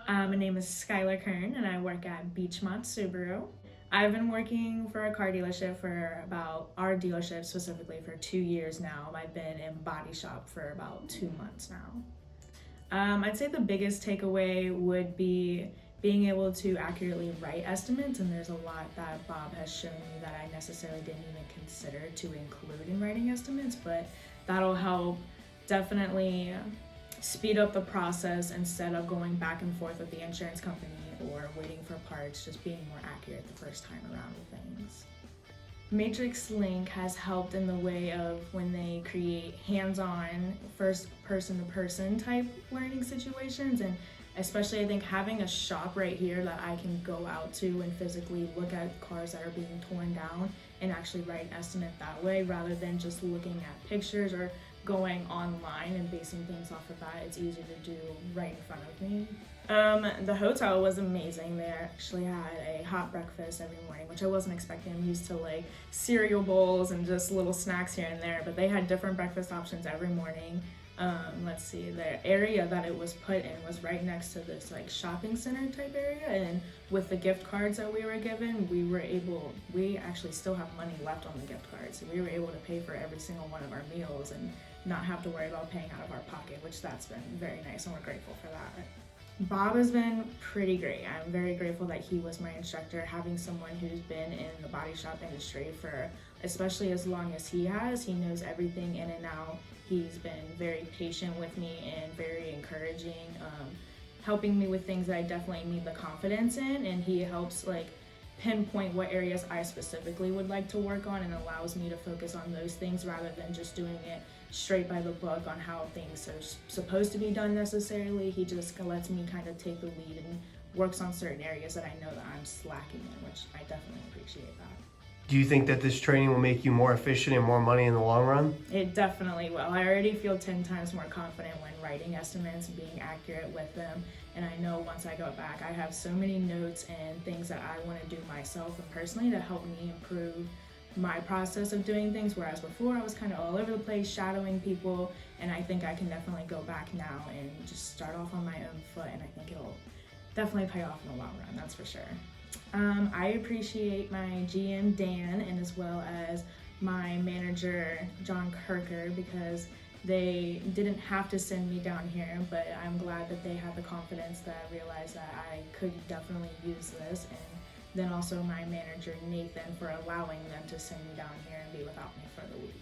My name is Skyler Kern and I work at Beechmont Subaru. I've been working for a car dealership for about, our dealership specifically, for 2 years now. I've been in body shop for about 2 months now. I'd say the biggest takeaway would be being able to accurately write estimates, and there's a lot that Bob has shown me that I necessarily didn't even consider to include in writing estimates, but that'll help definitely speed up the process instead of going back and forth with the insurance company or waiting for parts, just being more accurate the first time around with things. Matrix Link has helped in the way of when they create hands-on, first person-to-person type learning situations, and especially I think having a shop right here that I can go out to and physically look at cars that are being torn down and actually write an estimate that way rather than just looking at pictures or going online and basing things off of that. It's easier to do right in front of me. The hotel was amazing. They actually had a hot breakfast every morning, which I wasn't expecting. I'm used to like cereal bowls and just little snacks here and there, but they had different breakfast options every morning. Let's see, the area that it was put in was right next to this like shopping center type area, and with the gift cards that we were given, we actually still have money left on the gift cards, so we were able to pay for every single one of our meals and not have to worry about paying out of our pocket, which that's been very nice and we're grateful for that. Bob has been pretty great. I'm very grateful that he was my instructor. Having someone who's been in the body shop industry for especially as long as he has, he knows everything in and out. He's been very patient with me and very encouraging, helping me with things that I definitely need the confidence in, and he helps like pinpoint what areas I specifically would like to work on and allows me to focus on those things rather than just doing it straight by the book on how things are supposed to be done necessarily. He just lets me kind of take the lead and works on certain areas that I know that I'm slacking in, which I definitely appreciate that. Do you think that this training will make you more efficient and more money in the long run? It definitely will. I already feel 10 times more confident when writing estimates and being accurate with them. And I know once I go back, I have so many notes and things that I want to do myself and personally to help me improve my process of doing things, whereas before I was kind of all over the place shadowing people, and I think I can definitely go back now and just start off on my own foot, and I think it'll definitely pay off in the long run, that's for sure. I appreciate my GM Dan and as well as my manager John Kirker, because they didn't have to send me down here, but I'm glad that they had the confidence that I realized that I could definitely use this, and then also my manager Nathan for allowing them to send me down here and be without me for the week.